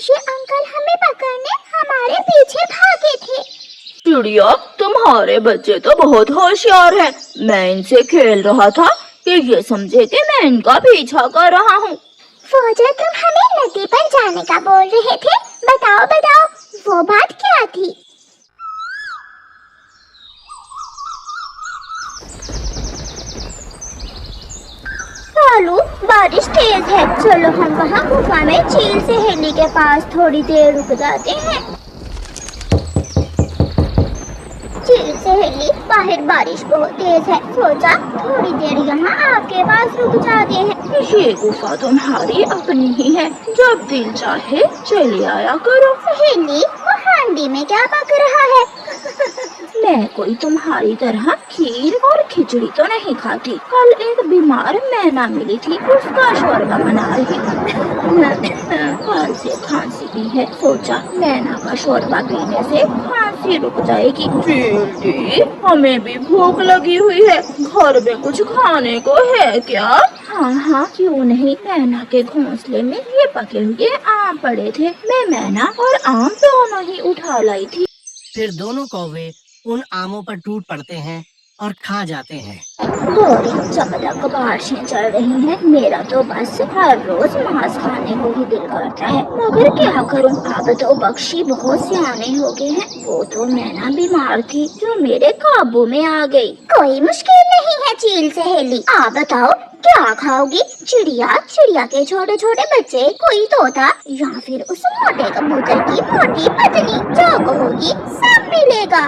ये अंकल हमें पकड़ने हमारे पीछे भागे थे। चिड़िया, तुम्हारे बच्चे तो बहुत होशियार हैं। मैं इनसे खेल रहा था कि ये समझे कि मैं इनका पीछा कर रहा हूँ। वो जो तुम हमें नदी पर जाने का बोल रहे थे, बताओ बताओ वो बात क्या थी? कालू, बारिश तेज है, चलो हम वहाँ गुफा में चील सहेली के पास थोड़ी देर रुक जाते हैं। चील सहेली, बाहर बारिश बहुत तेज है, सोचा थोड़ी देर यहाँ आपके पास रुक जाते हैं। ये गुफा तुम्हारी अपनी ही है, जब दिल चाहे चले आया करो। सहेली, वो हांडी में क्या पक रहा है? मैं कोई तुम्हारी तरह खीर और खिचड़ी तो नहीं खाती। कल एक बीमार मैना मिली थी, उसका शोरबा बना रही थी। कल से खांसी भी है, सोचा मैना का शोरबा पीने से खांसी रुक जाएगी। जल्दी, हमें भी भूख लगी हुई है, घर में कुछ खाने को है क्या? हाँ हाँ, क्यों नहीं। मैना के घोंसले में ये पके हुए आम पड़े थे, मैं मैना और आम दोनों ही उठा लाई थी। फिर दोनों कौवे उन आमों पर टूट पड़ते हैं और खा जाते हैं। बड़ी चमक बारिशें चल रही हैं, मेरा तो बस हर रोज मांस खाने को ही दिल करता है, मगर क्या करूं, अब तो बख्शी बहुत सियाने हो गए हैं। वो तो मैना बीमार थी जो मेरे काबू में आ गई। कोई मुश्किल नहीं है चील सहेली, आप बताओ क्या खाओगी? चिड़िया, चिड़िया के छोटे छोटे बच्चे, कोई तोता, या फिर उस मोटे कबूतर की मोटी पत्नी? जो कहोगी सब मिलेगा।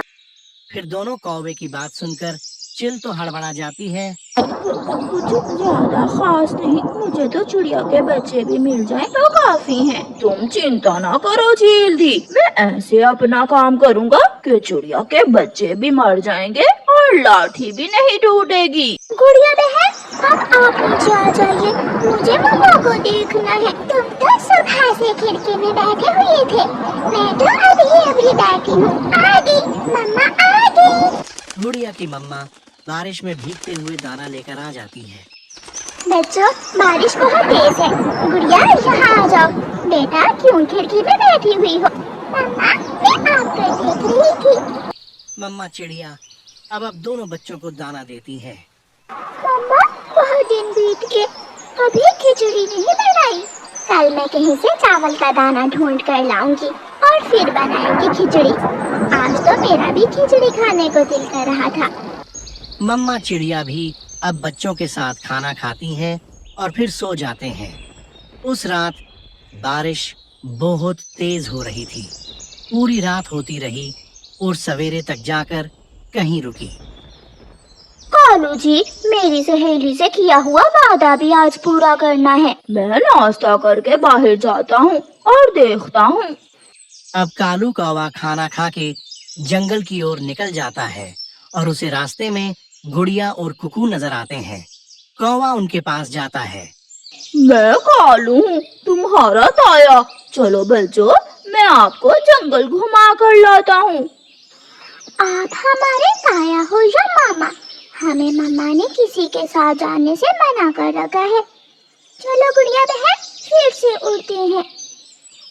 फिर दोनों कौवे की बात सुनकर चिल तो हड़बड़ा जाती है। कुछ ज्यादा खास नहीं, मुझे तो चिड़िया के बच्चे भी मिल जाएं तो काफी हैं। तुम चिंता ना करो चील दी, मैं ऐसे अपना काम करूँगा कि चिड़िया के बच्चे भी मर जाएंगे और लाठी भी नहीं टूटेगी। गुड़िया बहन, अब आप नीचे आ जाइए, मुझे मम्मा को देखना है। तुम तो सुबह से खिड़की में बैठे हुए थे, मैं तो अभी बैठी हूँ। आ गई मम्मा, आ गई। गुड़िया की मम्मा बारिश में भीगते हुए दाना लेकर आ जाती है। बच्चों, बारिश बहुत तेज है, गुड़िया यहाँ आ जाओ। बेटा, क्यों खिड़की में बैठी हुई हो? मम्मा, मैं आपको देख रही थी। मम्मा चिड़िया अब दोनों बच्चों को दाना देती है। मम्मा, बहुत दिन बीत गए, अभी खिचड़ी नहीं बनाई। कल मैं कहीं से चावल का दाना ढूंढ कर लाऊंगी और फिर बनाएंगे खिचड़ी। आज तो मेरा भी खिचड़ी खाने को दिल कर रहा था। मम्मा चिड़िया भी अब बच्चों के साथ खाना खाती हैं और फिर सो जाते हैं। उस रात बारिश बहुत तेज हो रही थी, पूरी रात होती रही और सवेरे तक जाकर कहीं रुकी। कालू जी, मेरी सहेली से किया हुआ वादा भी आज पूरा करना है। मैं नाश्ता करके बाहर जाता हूँ और देखता हूँ। अब कालू कौवा खाना खा के जंगल की ओर निकल जाता है और उसे रास्ते में गुड़िया और कुकू नजर आते हैं। कौवा उनके पास जाता है। मैं कालू हूँ, तुम्हारा ताया। चलो बच्चों, मैं आपको जंगल घुमा कर लाता हूँ। आप हमारे ताया हो या मामा? हमें मम्मा ने किसी के साथ जाने से मना कर रखा है। चलो गुड़िया बहन, फिर से उड़ते हैं।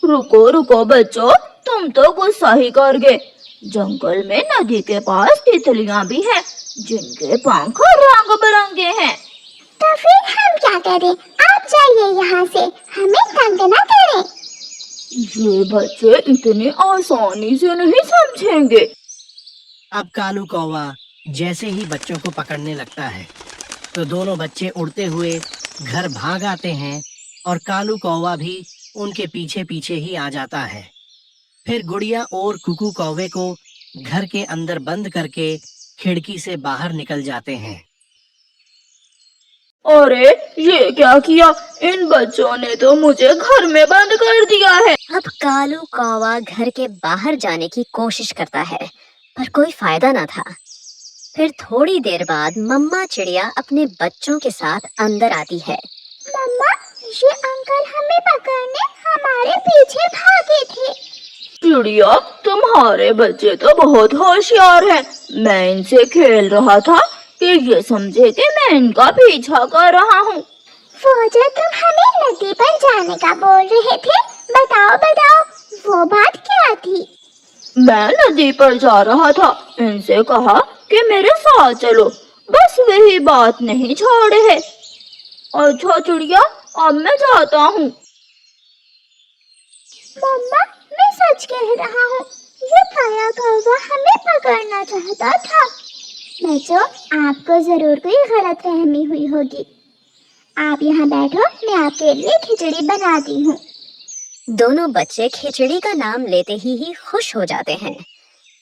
रुको रुको बच्चों, तुम तो गुस्सा ही कर गए। जंगल में नदी के पास तितलियां भी हैं, जिनके पंख रंग बिरंगे हैं। तो फिर हम क्या करें? आप जाइए यहाँ से, हमें तंग न करें। ये बच्चे इतनी आसानी से नहीं समझेंगे। अब कालू कौवा जैसे ही बच्चों को पकड़ने लगता है तो दोनों बच्चे उड़ते हुए घर भाग आते हैं और कालू कौवा भी उनके पीछे पीछे ही आ जाता है। फिर गुड़िया और कुकू कौवे को घर के अंदर बंद करके खिड़की से बाहर निकल जाते हैं। अरे ये क्या किया, इन बच्चों ने तो मुझे घर में बंद कर दिया है। अब कालू कौवा घर के बाहर जाने की कोशिश करता है, पर कोई फायदा न था। फिर थोड़ी देर बाद मम्मा चिड़िया अपने बच्चों के साथ अंदर आती है। मम्मा, ये अंकल हमें पकड़ने हमारे पीछे भागे थे। चिड़िया, तुम्हारे बच्चे तो बहुत होशियार हैं। मैं इनसे खेल रहा था कि ये समझे कि मैं इनका पीछा कर रहा हूँ। वो जो तुम हमें नदी पर जाने का बोल रहे थे, बताओ बताओ वो बात क्या थी? मैं नदी पर जा रहा था, इनसे कहा कि मेरे साथ चलो, बस वही बात नहीं छोड़े है। अच्छा चिड़िया, अब मैं जाता हूँ। मम्मा, मैं सच कह रहा हूँ, ये काला कौवा हमें पकड़ना चाहता था। बच्चों, आपको जरूर कोई गलतफहमी हुई होगी। आप यहाँ बैठो, मैं आपके लिए खिचड़ी बनाती हूँ। दोनों बच्चे खिचड़ी का नाम लेते ही खुश हो जाते हैं।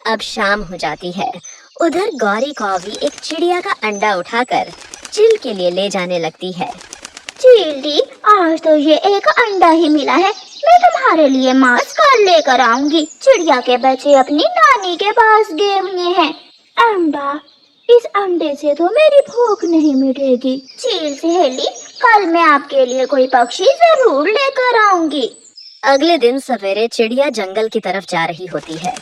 अब शाम हो जाती है। उधर गौरी कौवी एक चिड़िया का अंडा उठाकर चिल के लिए ले जाने लगती है। चील दी, आज तो ये एक अंडा ही मिला है, मैं तुम्हारे लिए मांस कल लेकर आऊंगी। चिड़िया के बच्चे अपनी नानी के पास गए हुए हैं। अंडा? इस अंडे से तो मेरी भूख नहीं मिटेगी। चील सहेली, कल मैं आपके लिए कोई पक्षी जरूर लेकर आऊंगी। अगले दिन सवेरे चिड़िया जंगल की तरफ जा रही होती है,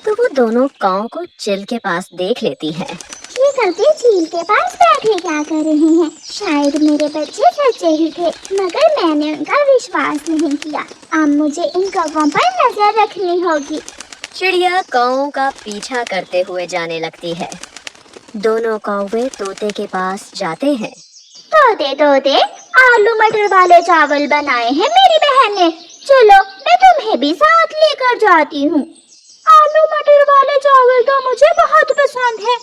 तो वो दोनों काऊ को चिल के पास देख लेती है। ये कभी चील के पास बैठे क्या कर रहे हैं? शायद मेरे बच्चे सच्चे ही थे, मगर मैंने उनका विश्वास नहीं किया। अब मुझे इन कौवों पर नजर रखनी होगी। चिड़िया काऊ का पीछा करते हुए जाने लगती है। दोनों कौवे तोते के पास जाते हैं। तोते तोते, आलू मटर वाले चावल बनाए हैं मेरी बहन ने, चलो मैं तुम्हें भी साथ लेकर जाती हूँ। आलू मटर वाले चावल तो मुझे बहुत पसंद है।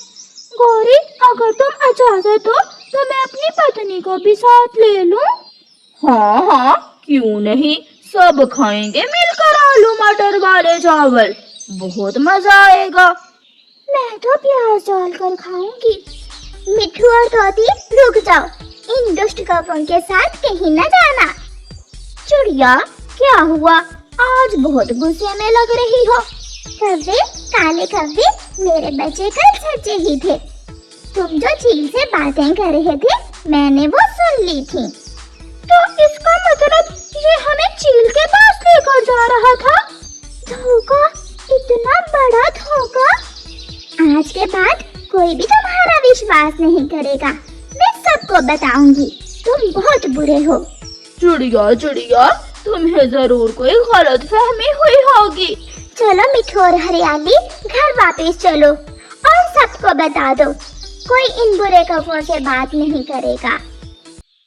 गौरी, अगर तुम इजाजत हो तो मैं अपनी पत्नी को भी साथ ले लूं? हाँ हाँ, क्यों नहीं, सब खाएंगे मिलकर आलू मटर वाले चावल, बहुत मजा आएगा। मैं तो प्याज डालकर खाऊंगी। मिठू और तोती, रुक जाओ, इन दुष्ट कौवों के साथ कहीं न जाना। चिड़िया, क्या हुआ? आज बहुत गुस्से में लग रही हो। कव्वे, काले कव्वे, मेरे बच्चे कल सच्चे ही थे। तुम जो चील से बातें कर रहे थे, मैंने वो सुन ली थी। तो इसका मतलब ये हमें चील के पास लेकर जा रहा था? धोखा, इतना बड़ा धोखा। आज के बाद कोई भी तुम्हारा विश्वास नहीं करेगा। मैं सबको बताऊंगी, तुम बहुत बुरे हो। चिड़िया चिड़िया, तुम्हें जरूर कोई गलत फहमी हुई होगी। चलो मिठू और हरियाली, घर वापस चलो और सबको बता दो, कोई इन बुरे कौवों से बात नहीं करेगा।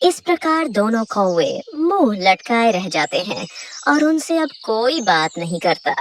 इस प्रकार दोनों कौवे मुंह लटकाए रह जाते हैं और उनसे अब कोई बात नहीं करता।